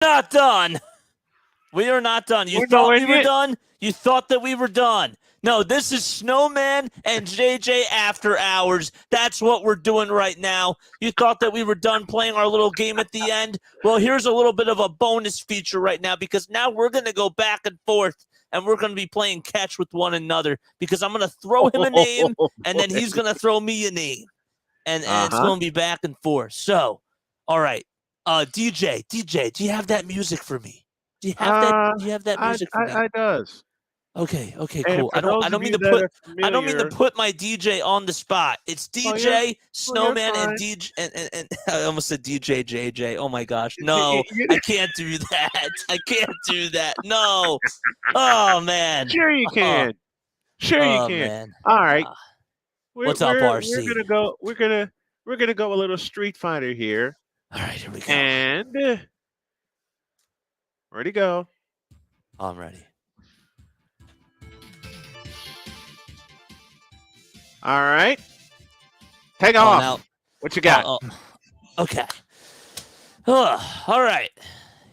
Not done. We are not done. You We're thought nowhere we were near. done? You thought that we were done. No, this is Snowman and JJ After Hours. That's what we're doing right now. You thought that we were done playing our little game at the end? Well, here's a little bit of a bonus feature right now because now we're going to go back and forth and we're going to be playing catch with one another because I'm going to throw him a name and then he's going to throw me a name. And it's going to be back and forth. So, all right. DJ, do you have that music for me? Do you have that? Do you have that music for me? I does. Okay, And cool. for those I don't of mean you to that put are I don't mean to familiar, put my DJ on the spot. It's oh, you're, DJ oh, you're Snowman and fine. DJ and I almost said DJ JJ. Oh my gosh, You- no, you- I can't do that. I can't do that. No. Oh man. sure you Oh, can. Sure you oh can. man. All right. We're What's up, we're we're RC? gonna go. We're gonna go a little Street Fighter here. All right, here we go. And where'd he go? I'm ready. All right. Take Oh, off. now, What you got? Okay. All right.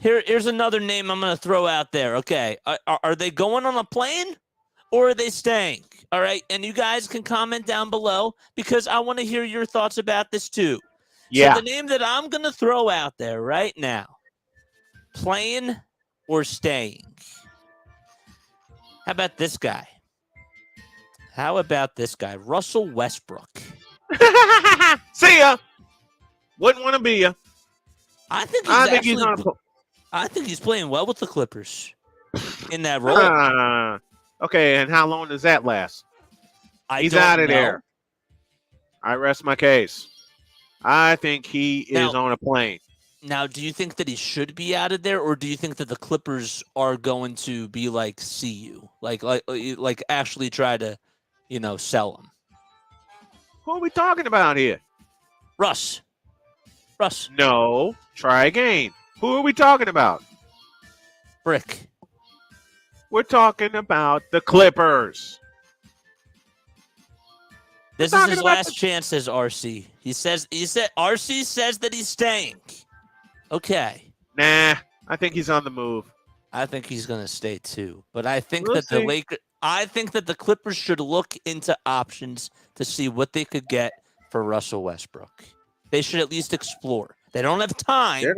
Here's another name I'm going to throw out there. Okay. Are they going on a plane or are they staying? All right. And you guys can comment down below because I want to hear your thoughts about this too. Yeah. So the name that I'm going to throw out there right now, plane or staying? How about this guy? Russell Westbrook. See ya. Wouldn't want to be ya. I think he's playing well with the Clippers in that role. Okay, and how long does that last? He's don't out of know. there. I rest my case. I think he is on a plane. Now, do you think that he should be out of there, or do you think that the Clippers are going to be like, see you, like actually try to, sell him? Who are we talking about here? Russ. No. Try again. Who are we talking about? Brick. We're talking about the Clippers. This is his last chance, says RC. He said RC says that he's staying. Okay. Nah, I think he's on the move. I think he's going to stay too. But I think that the Clippers should look into options to see what they could get for Russell Westbrook. They should at least explore. They don't have time. They're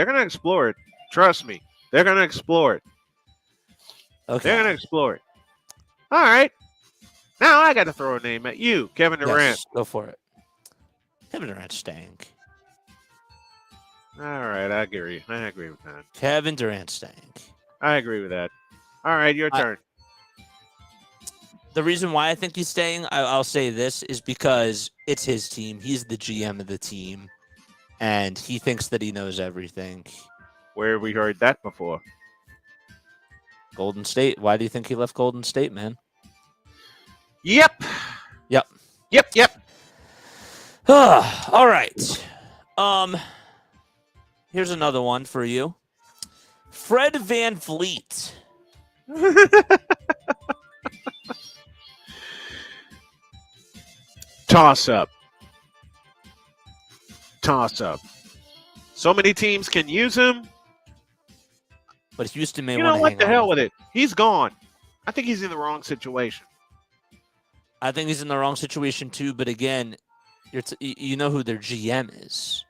gonna explore it. Trust me. They're gonna explore it. Okay. They're gonna explore it. All right. Now I got to throw a name at you, Kevin Durant. Yes, go for it. Kevin Durant's staying. All right, I agree. I agree with that. Kevin Durant staying. I agree with that. All right, your turn. The reason why I think he's staying, I'll say this, is because it's his team. He's the GM of the team, and he thinks that he knows everything. Where have we heard that before? Golden State. Why do you think he left Golden State, man? Yep. All right. Here's another one for you. Fred VanVleet. Toss up. So many teams can use him. But Houston may want to hang on. what the hell with it? He's gone. I think he's in the wrong situation. I think he's in the wrong situation too. But again, you know who their GM is.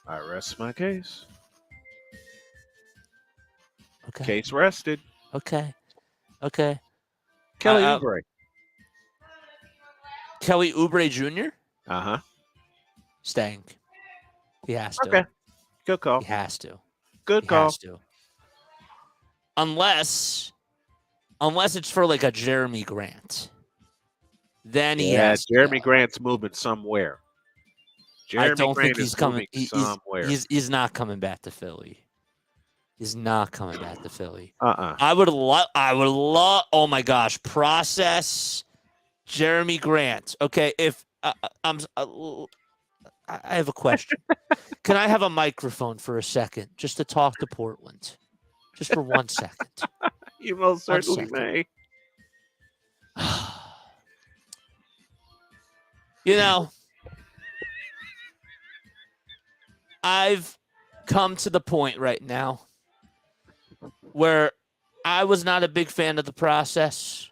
I rest my case. Okay. Case rested. Okay. Kelly Oubre. Kelly Oubre Jr.? Uh-huh. Staying. He has to. Okay. Good call. He has to. Good call. Has to. Unless it's for like a Jeremy Grant. Then he has to Jeremy go. Grant's moving somewhere. I don't think he's coming. Somewhere. He's not coming back to Philly. He's not coming back to Philly. Uh-uh. I would love. Oh my gosh! Process Jeremy Grant. Okay, if I have a question. Can I have a microphone for a second, just to talk to Portland, just for 1 second? You most certainly may. I've come to the point right now where I was not a big fan of the process.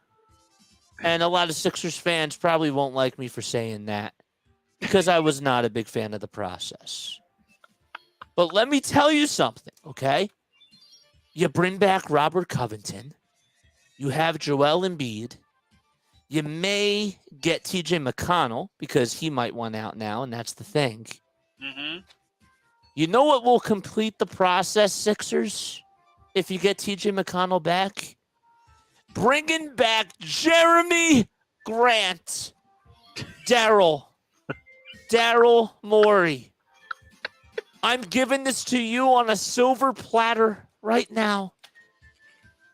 And a lot of Sixers fans probably won't like me for saying that because I was not a big fan of the process. But let me tell you something, okay? You bring back Robert Covington. You have Joel Embiid. You may get TJ McConnell because he might want out now, and that's the thing. Mm-hmm. You know what will complete the process, Sixers, if you get TJ McConnell back? Bringing back Jeremy Grant. Daryl Morey. I'm giving this to you on a silver platter right now.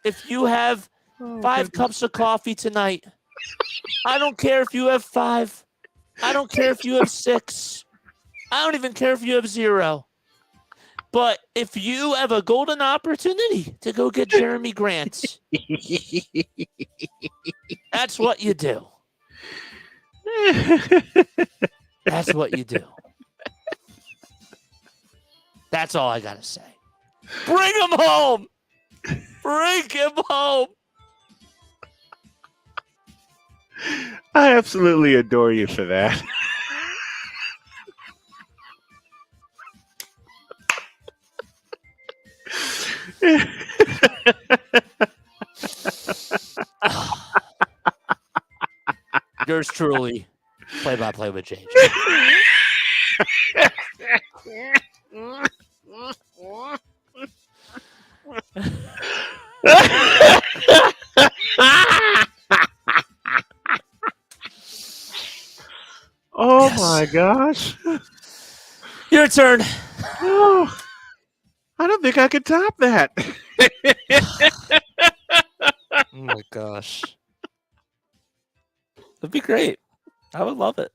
If you have 5 cups of coffee tonight, I don't care if you have 5. I don't care if you have 6. I don't even care if you have 0. But if you have a golden opportunity to go get Jeremy Grant, that's what you do. That's what you do. That's all I got to say. Bring him home. Bring him home. I absolutely adore you for that. Yours truly, play-by-play with JJ. Oh Yes. my gosh. Your turn. Oh, I don't think I could top that. Oh my gosh. That'd be great. I would love it.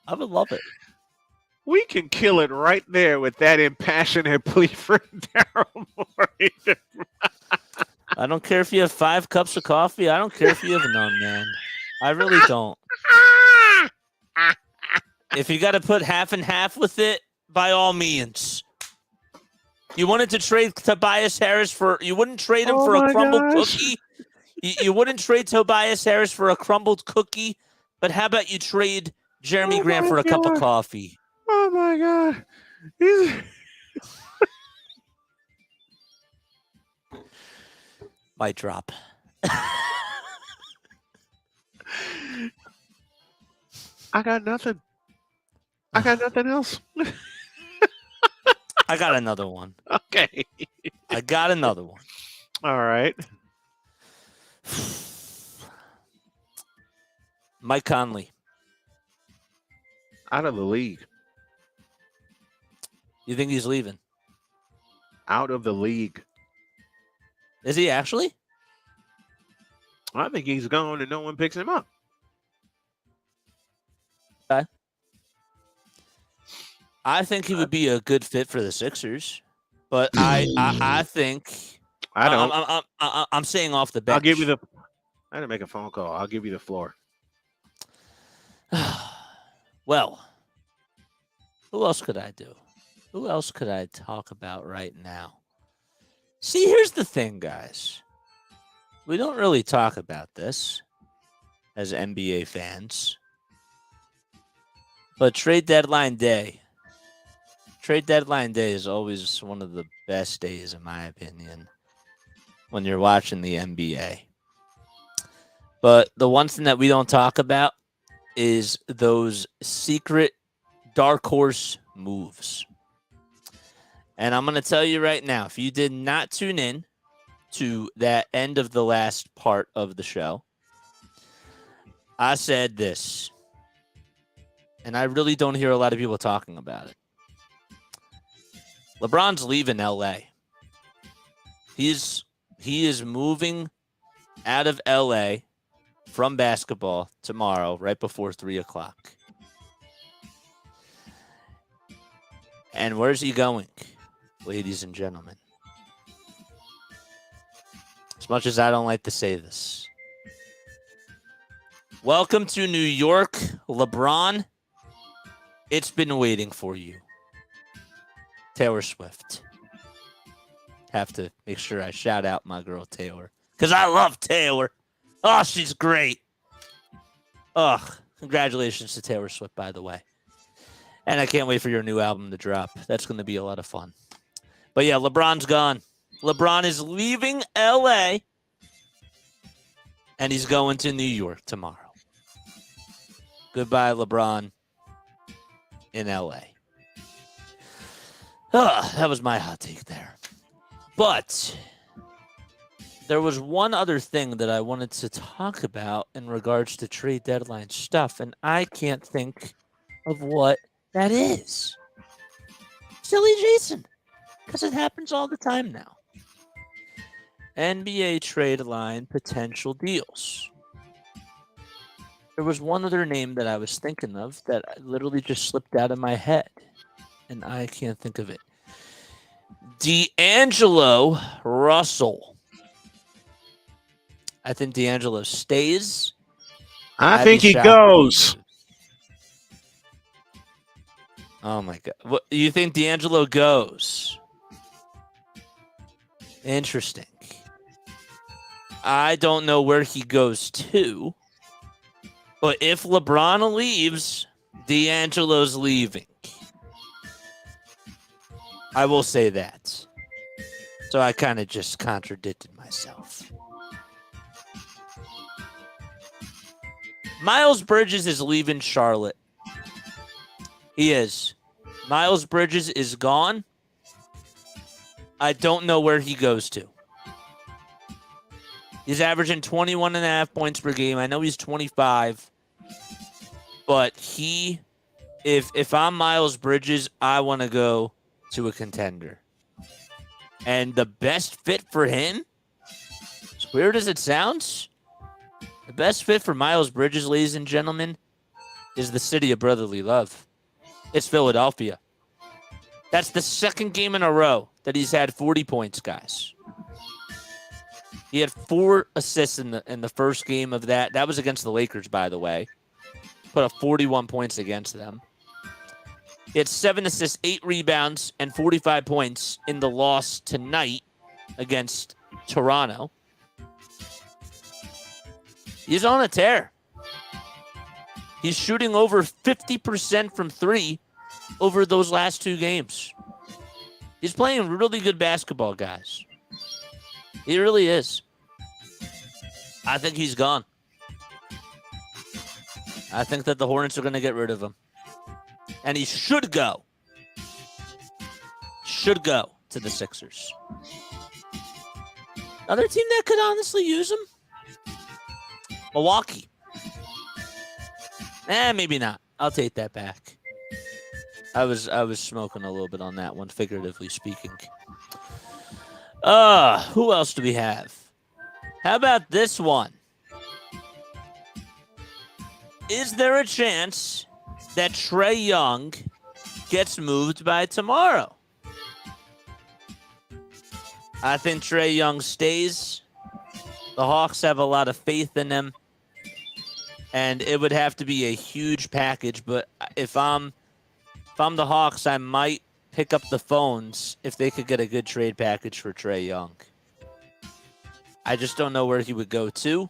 I would love it. We can kill it right there with that impassioned plea for Daryl Morey. I don't care if you have 5 cups of coffee. I don't care if you have none, man. I really don't. If you got to put half and half with it, by all means. You wanted to trade Tobias Harris for... You wouldn't trade him for a crumbled cookie? You wouldn't trade Tobias Harris for a crumbled cookie? But how about you trade Jeremy Grant for a cup of coffee? Oh, my God. Might drop. I got nothing. I got nothing else. I got another one. Okay. I got another one. All right. Mike Conley. Out of the league. You think he's leaving? Out of the league. Is he actually? I think he's gone and no one picks him up. Okay. I think he would be a good fit for the Sixers, but I think I don't. I'm saying off the bench. I'll give you the. I had to make a phone call. I'll give you the floor. Well, who else could I do? Who else could I talk about right now? See, here's the thing, guys. We don't really talk about this as NBA fans, but trade deadline day is always one of the best days, in my opinion, when you're watching the NBA. But the one thing that we don't talk about is those secret dark horse moves. And I'm going to tell you right now, if you did not tune in to that end of the last part of the show, I said this, and I really don't hear a lot of people talking about it. LeBron's leaving LA. He is moving out of LA from basketball tomorrow, right before 3:00. And where's he going, ladies and gentlemen? As much as I don't like to say this. Welcome to New York, LeBron. It's been waiting for you. Taylor Swift. have to make sure I shout out my girl Taylor. Because I love Taylor. Oh, she's great. Ugh. Congratulations to Taylor Swift, by the way. And I can't wait for your new album to drop. That's going to be a lot of fun. But yeah, LeBron's gone. LeBron is leaving LA. And he's going to New York tomorrow. Goodbye, LeBron in LA. That was my hot take there. But there was one other thing that I wanted to talk about in regards to trade deadline stuff, and I can't think of what that is. Silly Jason, because it happens all the time now. NBA trade line potential deals. There was one other name that I was thinking of that literally just slipped out of my head, and I can't think of it. D'Angelo Russell. I think D'Angelo stays. I think he goes. Oh, my God. What, you think D'Angelo goes? Interesting. I don't know where he goes to. But if LeBron leaves, D'Angelo's leaving. I will say that. So I kind of just contradicted myself. Miles Bridges is leaving Charlotte. He is. Miles Bridges is gone. I don't know where he goes to. He's averaging 21.5 points per game. I know he's 25. But if I'm Miles Bridges, I want to go to a contender. And the best fit for him, as weird as it sounds, the best fit for Miles Bridges, ladies and gentlemen, is the city of brotherly love. It's Philadelphia. That's the second game in a row that he's had 40 points, guys. He had 4 assists in the first game of that. That was against the Lakers, by the way. Put up 41 points against them. He had 7 assists, 8 rebounds, and 45 points in the loss tonight against Toronto. He's on a tear. He's shooting over 50% from 3 over those last 2 games. He's playing really good basketball, guys. He really is. I think he's gone. I think that the Hornets are going to get rid of him. And he should go. Should go to the Sixers. Another team that could honestly use him? Milwaukee. Maybe not. I'll take that back. I was smoking a little bit on that one, figuratively speaking. Who else do we have? How about this one? Is there a chance that Trae Young gets moved by tomorrow? I think Trae Young stays. The Hawks have a lot of faith in him. And it would have to be a huge package. But if I'm the Hawks, I might pick up the phones if they could get a good trade package for Trae Young. I just don't know where he would go to.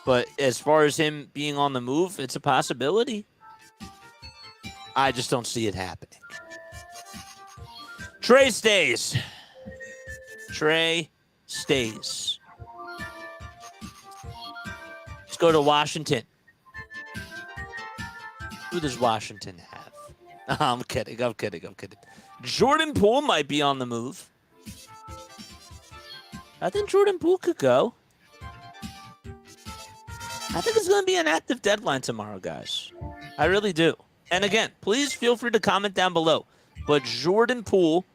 But as far as him being on the move, it's a possibility. I just don't see it happening. Trae stays. Trae stays. Let's go to Washington. Who does Washington have? I'm kidding. Jordan Poole might be on the move. I think Jordan Poole could go. I think it's going to be an active deadline tomorrow, guys. I really do. And again, please feel free to comment down below. But Jordan Poole,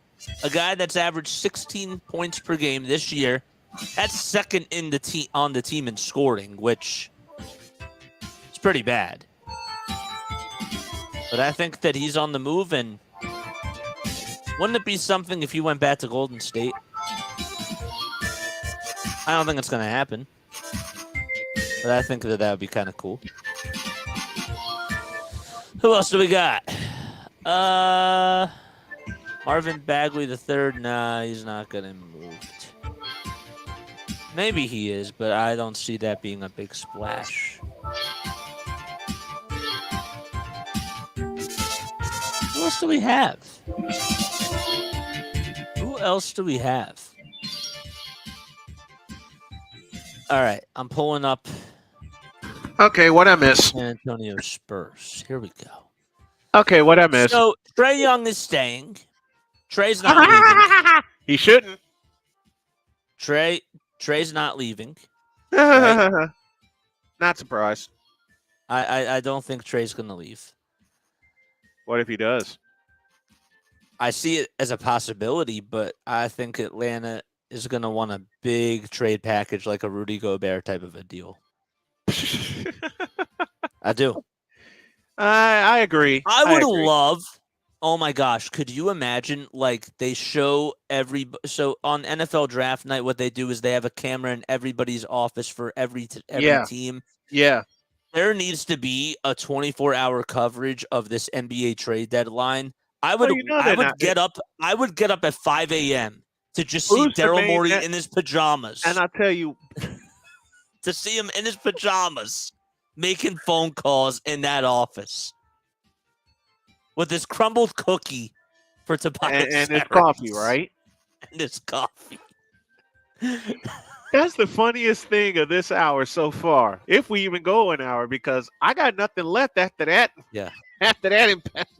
a guy that's averaged 16 points per game this year, that's second in the on the team in scoring, which is pretty bad. But I think that he's on the move, and wouldn't it be something if he went back to Golden State? I don't think it's going to happen. But I think that would be kind of cool. Who else do we got? Marvin Bagley III, nah, he's not getting moved. Maybe he is, but I don't see that being a big splash. Who else do we have? Who else do we have? All right, I'm pulling up Okay, what I miss? San Antonio Spurs. Here we go. Okay, what I miss? So Trae Young is staying. Trae's not leaving. He shouldn't. Trae's not leaving. Right? Not surprised. I don't think Trae's gonna leave. What if he does? I see it as a possibility, but I think Atlanta is gonna want a big trade package like a Rudy Gobert type of a deal. I do. I agree. I would agree. love. Oh my gosh, could you imagine? Like they show so on NFL Draft Night, what they do is they have a camera in everybody's office for every team. Yeah. There needs to be a 24-hour coverage of this NBA trade deadline. I would get up at 5 a.m. to just see Daryl Morey in his pajamas. And I'll tell you, to see him in his pajamas making phone calls in that office with his crumbled cookie for Tobias and his coffee, right? And his coffee. That's the funniest thing of this hour so far, if we even go an hour, because I got nothing left after that. Yeah. After that impact.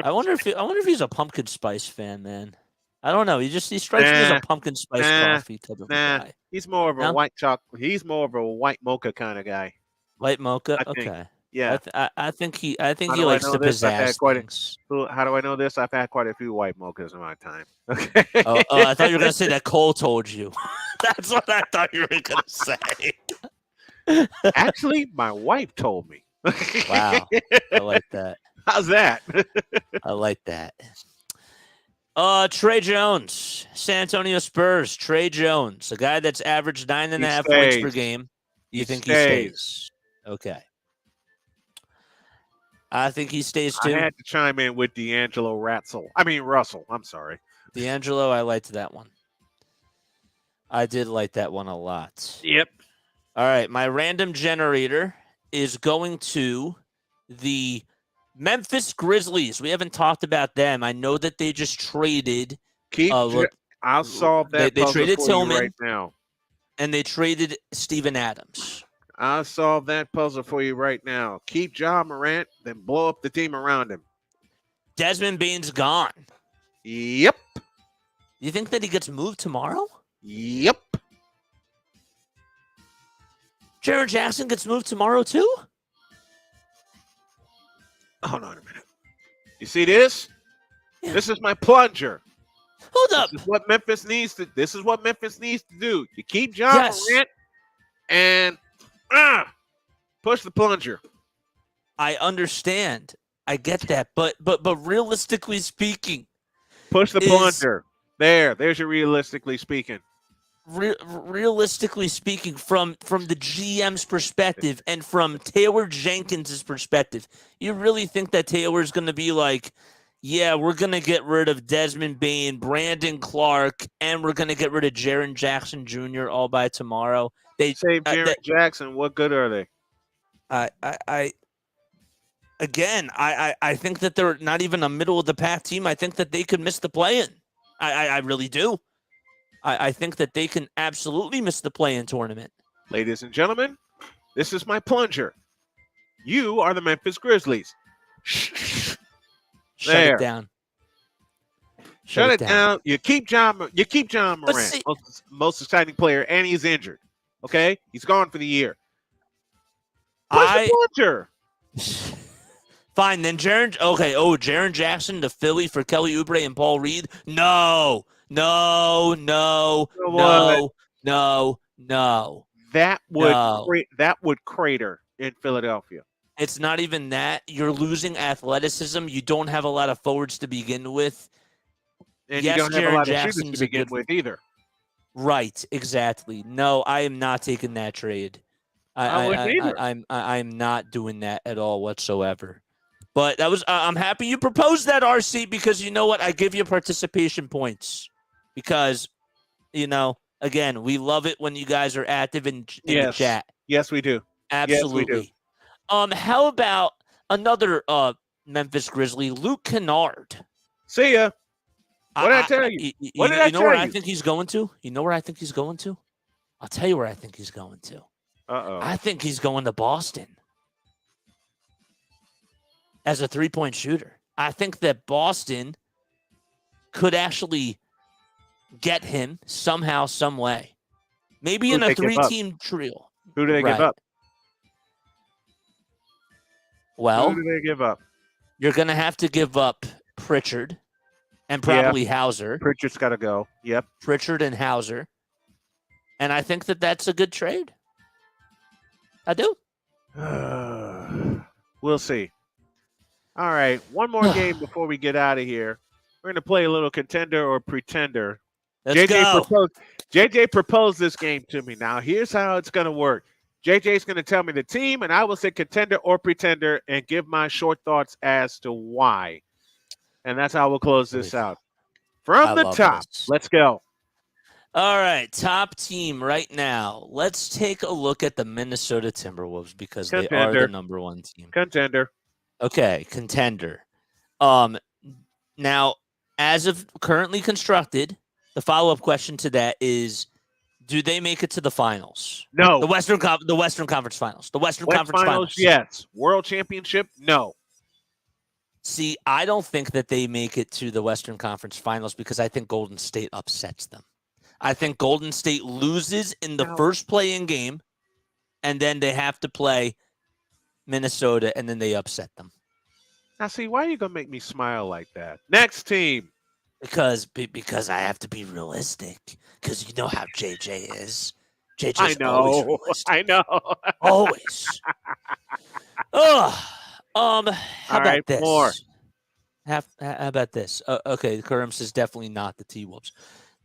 I wonder if he's a pumpkin spice fan, man. I don't know. He strikes me as a pumpkin spice coffee type of guy. He's more of a white chocolate. He's more of a white mocha kind of guy. White mocha? Okay. Yeah. I think he likes to pizzazz things. How do I know this? I've had quite a few white mochas in my time. Okay. Oh, I thought you were going to say that Cole told you. That's what I thought you were going to say. Actually, my wife told me. Wow. I like that. How's that? I like that. Trey Jones, San Antonio Spurs. Trey Jones, a guy that's averaged 9.5 points per game. You think he stays? Okay. I think he stays too. I had to chime in with Russell. I'm sorry. D'Angelo, I liked that one. I did like that one a lot. Yep. All right, my random generator is going to the Memphis Grizzlies. We haven't talked about them. I know that they just traded. I'll solve that. They traded Tillman right now, and they traded Steven Adams. I'll solve that puzzle for you right now. Keep Ja Morant, then blow up the team around him. Desmond Bane's gone. Yep. You think that he gets moved tomorrow? Yep. Jaren Jackson gets moved tomorrow too? Hold on a minute. You see this? Yeah. This is my plunger. Hold up. This is what Memphis needs to do. You keep Ja Morant and push the plunger. I understand. I get that. But realistically speaking, push the plunger. There's your realistically speaking. Realistically speaking, from the GM's perspective and from Taylor Jenkins' perspective, you really think that Taylor's going to be like, yeah, we're going to get rid of Desmond Bane, Brandon Clark, and we're going to get rid of Jaren Jackson Jr. all by tomorrow? They save Jaren Jackson. What good are they? I think that they're not even a middle of the pack team. I think that they could miss the play-in. I really do. I think that they can absolutely miss the play-in tournament. Ladies and gentlemen, this is my plunger. You are the Memphis Grizzlies. Shut it down. Shut it down. You keep John Morant, most exciting player, and he's injured. Okay? He's gone for the year. Push the plunger. Fine, then Jaren. Okay, Jaren Jackson to Philly for Kelly Oubre and Paul Reed. No. That would crater in Philadelphia. It's not even that. You're losing athleticism. You don't have a lot of forwards to begin with. And you don't have a lot of shooters to begin with either. Right, exactly. No, I am not taking that trade. I'm not doing that at all whatsoever. But that was I'm happy you proposed that, RC, because you know what? I give you participation points because, again, we love it when you guys are active in the chat. Yes, we do. Absolutely. Yes, we do. How about another Memphis Grizzly, Luke Kennard? See ya. What did I tell you? What did I tell you? You know where I think he's going to? You know where I think he's going to? I'll tell you where I think he's going to. I think he's going to Boston as a three-point shooter. I think that Boston could actually get him somehow, some way. Maybe in a three-team trio. Who do they give up? Well, who do they give up? You're going to have to give up Pritchard and probably Hauser. Pritchard's got to go. Yep. Pritchard and Hauser. And I think that that's a good trade. I do. We'll see. All right. One more game before we get out of here. We're going to play a little contender or pretender. JJ proposed this game to me. Now, here's how it's going to work. JJ's going to tell me the team, and I will say contender or pretender and give my short thoughts as to why. And that's how we'll close this out. From the top, let's go. All right, top team right now. Let's take a look at the Minnesota Timberwolves because they are the number one team. Contender. Okay, contender. Now, as of currently constructed, the follow-up question to that is, do they make it to the finals? No. The Western Conference Finals. The Western Conference Finals. Yes. World Championship? No. See, I don't think that they make it to the Western Conference Finals because I think Golden State upsets them. I think Golden State loses in the first play-in game, and then they have to play Minnesota, and then they upset them. Now, see, why are you going to make me smile like that? Next team. Because I have to be realistic. Because you know how JJ is. JJ's always realistic. I know. Always. How about this? More. How about this? Okay, Kerm says definitely not the T-Wolves.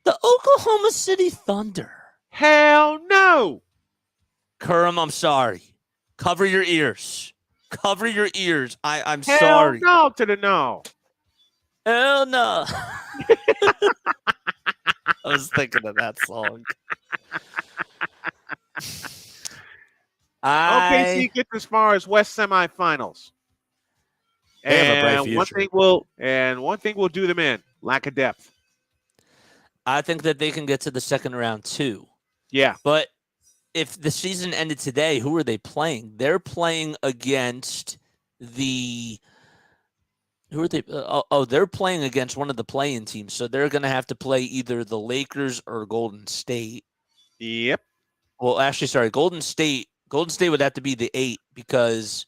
The Oklahoma City Thunder. Hell no. Kerm, I'm sorry. Cover your ears. Cover your ears. I'm Hell sorry. No to the no. Hell no. I was thinking of that song. OKC gets as far as West semifinals. They have a bright future. One thing will do them in, lack of depth. I think that they can get to the second round too. Yeah. But if the season ended today, who are they playing? They're playing against the who are they? They're playing against one of the play-in teams. So they're going to have to play either the Lakers or Golden State. Yep. Well, actually, sorry, Golden State. Golden State would have to be the 8 because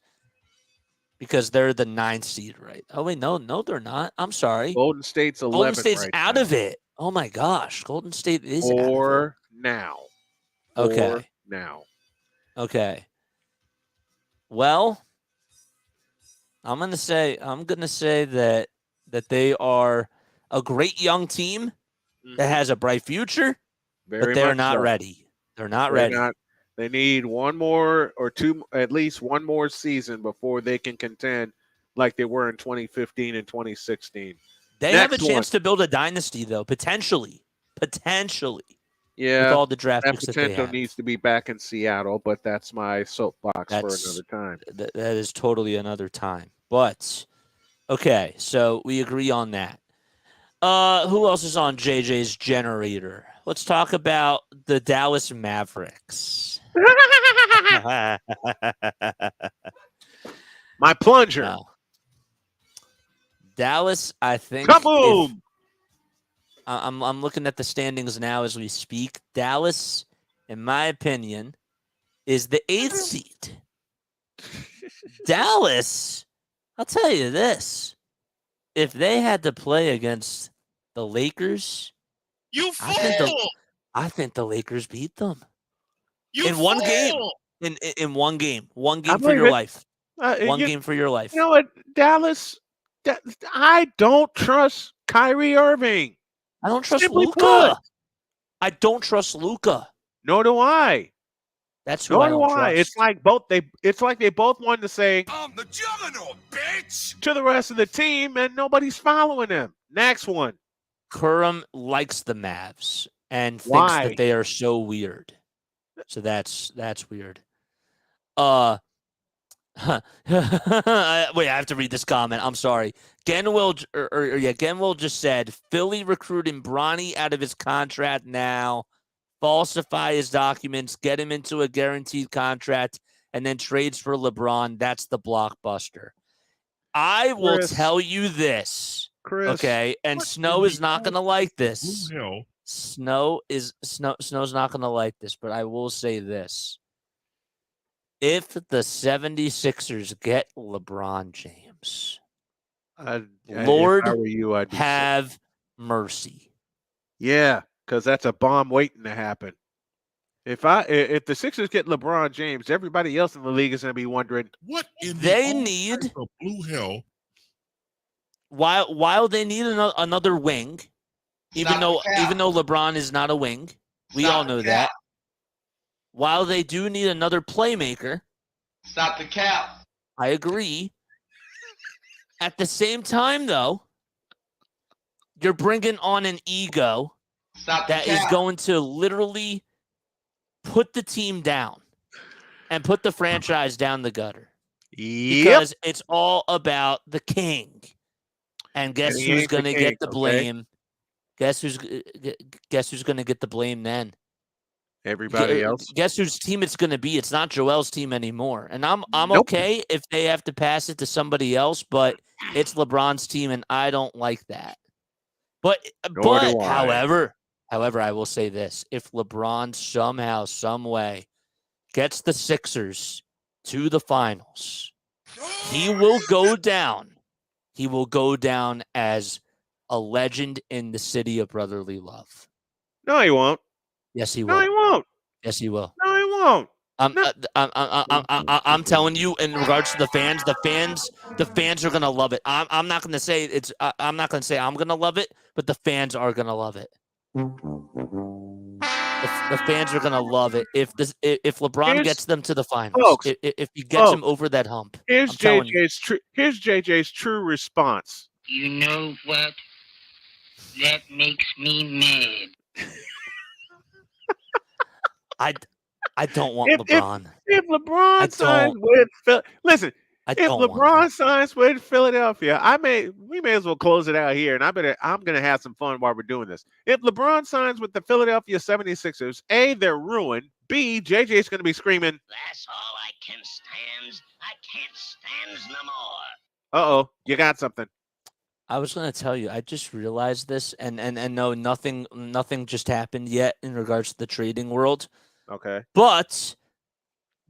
they're the 9th seed, right? Oh wait, no, they're not. I'm sorry. Golden State's 11th. Golden State's out of it. Oh my gosh, Golden State is out of it. For now. Okay. Now. Okay. Well, I'm gonna say that they are a great young team that has a bright future, but they're not ready. They're not ready. They need one more or two, at least one more season before they can contend like they were in 2015 and 2016. They have a chance to build a dynasty, though, potentially. Yeah, with all the draft picks that they have. potential needs to be back in Seattle, but that's my soapbox for another time. That is totally another time. But, okay, so we agree on that. Who else is on JJ's generator? Let's talk about the Dallas Mavericks. My plunger. No. Dallas, I think. Kaboom! I'm looking at the standings now as we speak. Dallas, in my opinion, is the 8th seed. Dallas, I'll tell you this. If they had to play against the Lakers, I think the Lakers beat them. One game. In one game. One game for your life. One game for your life. You know what, Dallas? I don't trust Kyrie Irving. I don't trust Luka. I don't trust Luka. Nor do I. That's who Nor I do don't I. It's trust. like they both wanted to say I'm the juggernaut, bitch! to the rest of the team, and nobody's following them. Next one. Kurum likes the Mavs and thinks Why? that they are so weird. So that's weird. Wait, I have to read this comment. I'm sorry. Genwill just said Philly recruiting Bronny out of his contract now, falsify his documents, get him into a guaranteed contract, and then trades for LeBron. That's the blockbuster. I will Chris. tell you this, Chris. okay? And What Snow in is the not going to like this. blue hell? Snow's not going to like this, but I will say this. If the 76ers get LeBron James, Lord if I were you, I'd be sick. have mercy. Yeah, because that's a bomb waiting to happen. If the Sixers get LeBron James, everybody else in the league is going to be wondering. What in They the need type of blue hell? while they need another wing, even though LeBron is not a wing, we all know that. While they do need another playmaker, Stop the cap. I agree. At the same time, though, you're bringing on an ego Stop the that is cap. going to literally put the team down and put the franchise down the gutter. Yep. Because it's all about the king. And guess And he who's ain't the going to king, get the okay? blame? Guess who's going to get the blame then? Everybody else. Guess whose team it's going to be? It's not Joel's team anymore. And I'm Nope. okay if they have to pass it to somebody else, but it's LeBron's team, and I don't like that. But Nor do I. however, I will say this: if LeBron somehow, some way, gets the Sixers to the finals, he will go down. He will go down as a legend in the city of brotherly love. No, he won't. Yes, he No, will. he won't. Yes, he will. No, he won't. No. I'm telling you, in regards to the fans are gonna love it. I'm not gonna say it's. I'm not gonna say I'm gonna love it, but the fans are gonna love it. The fans are gonna love it if LeBron gets them to the finals. Folks, if he gets them over that hump. Here's I'm telling you. JJ's true response. You know what? That makes me mad. I don't want LeBron. If LeBron signs with listen, if LeBron signs with Philadelphia, we may as well close it out here, and I'm gonna have some fun while we're doing this. If LeBron signs with the Philadelphia 76ers, A, they're ruined. B, JJ's gonna be screaming, That's all I can stand. I can't stand no more. uh-oh, you got something. I was going to tell you, I just realized this, and no, nothing just happened yet in regards to the trading world. Okay. But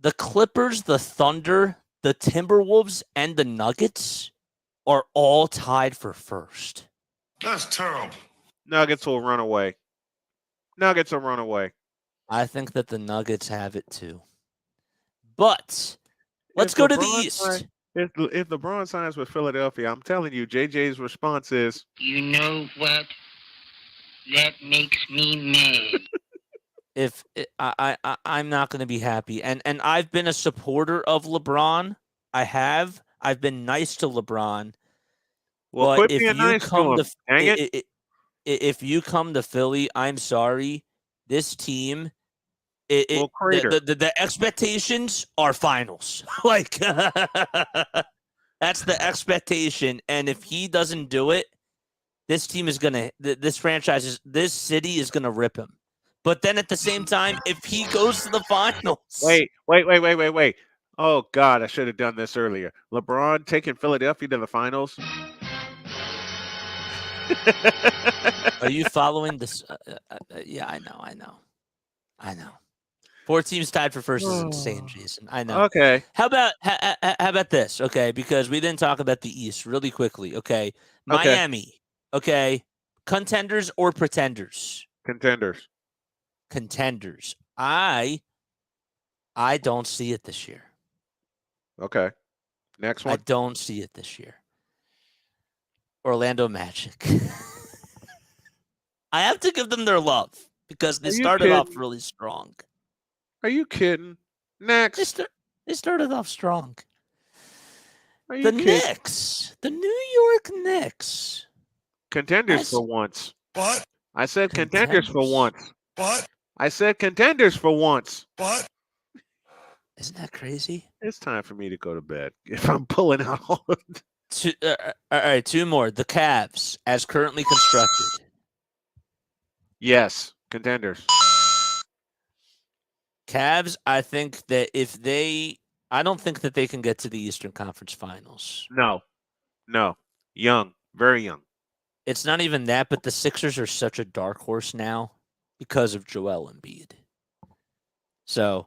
the Clippers, the Thunder, the Timberwolves, and the Nuggets are all tied for first. That's terrible. Nuggets will run away. I think that the Nuggets have it too. But let's go to the East. If LeBron signs with Philadelphia, I'm telling you, JJ's response is, You know what? That makes me mad. I'm not going to be happy, and I've been a supporter of LeBron. I've been nice to LeBron. well, But quit if being you nice to come him. to Dang it. if you come to Philly, I'm sorry. This team, Will crater. the expectations are finals. Like that's the expectation, and if he doesn't do it, this team is gonna. This city is gonna rip him. But then at the same time, if he goes to the finals, Wait. Oh God, I should have done this earlier. LeBron taking Philadelphia to the finals. Are you following this? Yeah, I know. 4 teams tied for first is insane, Jason. I know. Okay. How about this? Okay, because we didn't talk about the East really quickly. Okay, Miami. Okay, contenders or pretenders? Contenders. I don't see it this year. Okay. Next one. I don't see it this year. Orlando Magic. I have to give them their love because they started off really strong. Are you kidding? Next. They started off strong. Are you The kidding? Knicks, the New York Knicks. Contenders for once. But, I said contenders for once. but, I said contenders for once. but. Isn't that crazy? It's time for me to go to bed. If I'm pulling out all of All right, two more. The Cavs, as currently constructed. Yes, contenders. Cavs, I think that I don't think that they can get to the Eastern Conference Finals. No. Young, very young. It's not even that, but the Sixers are such a dark horse now because of Joel Embiid. So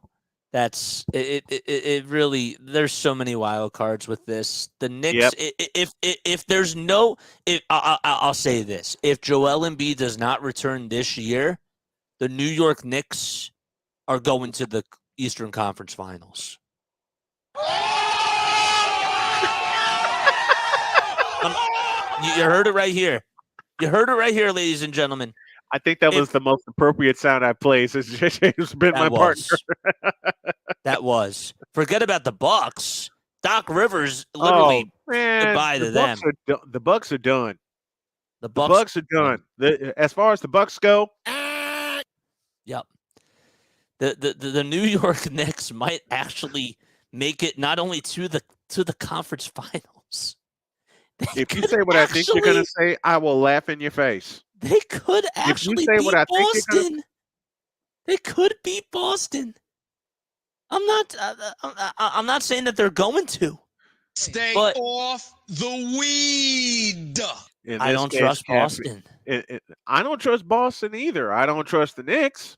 that's it. It really, there's so many wild cards with this. The Knicks, if there's no, I'll say this: if Joel Embiid does not return this year, the New York Knicks are going to the Eastern Conference Finals. You heard it right here. You heard it right here, ladies and gentlemen. I think that was the most appropriate sound I played since JJ's been my partner. That was. Forget about the Bucks. Doc Rivers literally goodbye to them. The Bucks are done. The Bucks are done. As far as the Bucks go, yep. The New York Knicks might actually make it not only to the conference finals. If you say what I think you're gonna say, I will laugh in your face. They could actually beat Boston. They could beat Boston. I'm not saying that they're going to. Stay off the weed. I don't trust Boston. I don't trust Boston either. I don't trust the Knicks.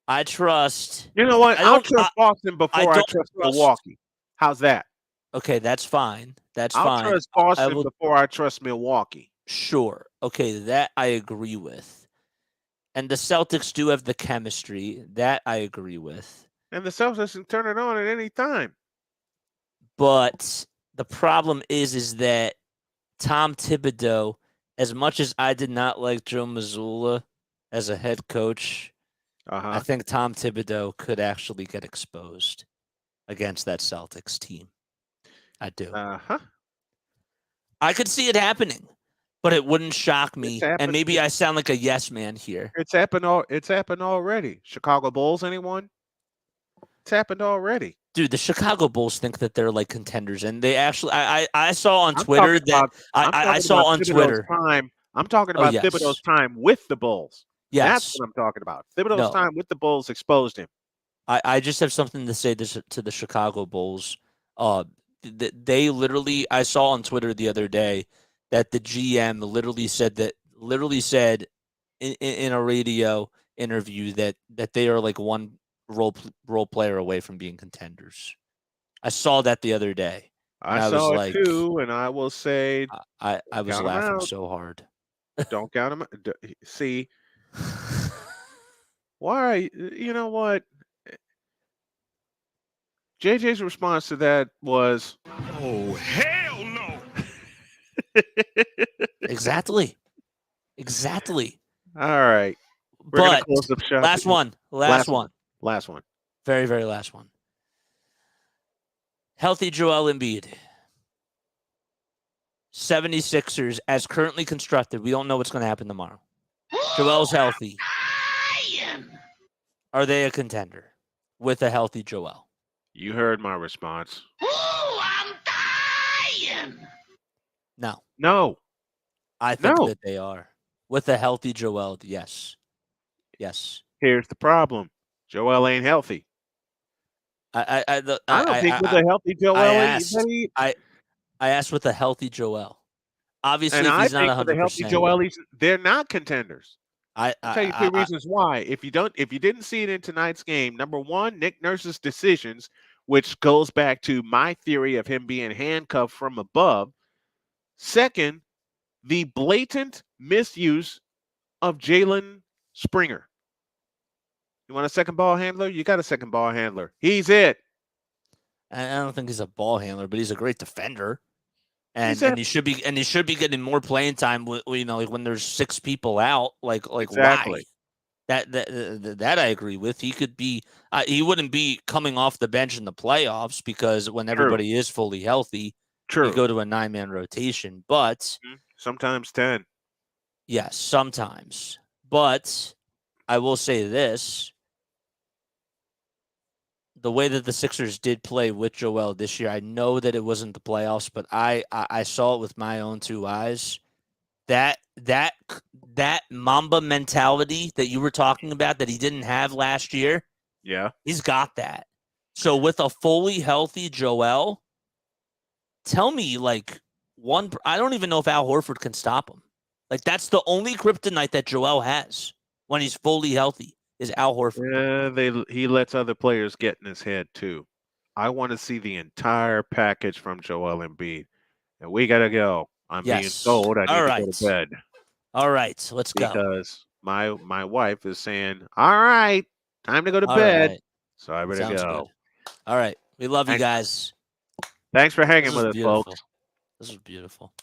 I trust. You know what? I'll trust Boston before I trust Milwaukee. How's that? Okay, that's fine. I'll trust Boston before I trust Milwaukee. Sure. Okay, that I agree with. And the Celtics do have the chemistry. That I agree with. And the Celtics can turn it on at any time. But the problem is that Tom Thibodeau, as much as I did not like Joe Mazzulla as a head coach, I think Tom Thibodeau could actually get exposed against that Celtics team. I do. I could see it happening, but it wouldn't shock me. And maybe I sound like a yes man here. It's happened already. Chicago Bulls, anyone? It's happened already. Dude, the Chicago Bulls think that they're like contenders, and they actually. I saw on Twitter that I saw on Twitter. I'm talking about Thibodeau's time with the Bulls. Yes, that's what I'm talking about. Thibodeau's time with the Bulls exposed him. I just have something to say to the Chicago Bulls. They literally, I saw on Twitter the other day that the GM literally said in a radio interview that they are like one role player away from being contenders. I saw that the other day. I saw it too, and I will say I was laughing so hard. Don't count him. See, why? You know what? JJ's response to that was, "Oh hell no!" Exactly. All right. We're gonna close up shop. Last one. Last one. Very, very last one. Healthy Joel Embiid. 76ers, as currently constructed, we don't know what's going to happen tomorrow. Joel's healthy. Are they a contender with a healthy Joel? You heard my response. I'm dying. No. I think that they are. With a healthy Joel, yes. Here's the problem. Joel ain't healthy. I don't think with a healthy Joel. I asked with a healthy Joel. Obviously, and if he's not 100%. With a healthy Joel, they're not contenders. I'll tell you two reasons why. If you didn't see it in tonight's game, number one, Nick Nurse's decisions, which goes back to my theory of him being handcuffed from above. Second, the blatant misuse of Jalen Springer. You want a second ball handler? You got a second ball handler. He's it. I don't think he's a ball handler, but he's a great defender. And he should be getting more playing time. Like when there's 6 people out. Like exactly. Why? That I agree with. He could be. He wouldn't be coming off the bench in the playoffs because when everybody is fully healthy, you go to a 9-man rotation. But sometimes 10. Yes, sometimes. But I will say this. The way that the Sixers did play with Joel this year, I know that it wasn't the playoffs, but I saw it with my own 2 eyes. That Mamba mentality that you were talking about that he didn't have last year, he's got that. So with a fully healthy Joel, tell me I don't even know if Al Horford can stop him. Like that's the only kryptonite that Joel has when he's fully healthy is Al Horford. Yeah, he lets other players get in his head too. I want to see the entire package from Joel Embiid, and we gotta go. I'm being told I need to go to bed. All right, let's go. Because my wife is saying, "All right, time to go to bed." Right. So I better go. Good. All right, we love you guys. Thanks for hanging with us, folks. This was beautiful.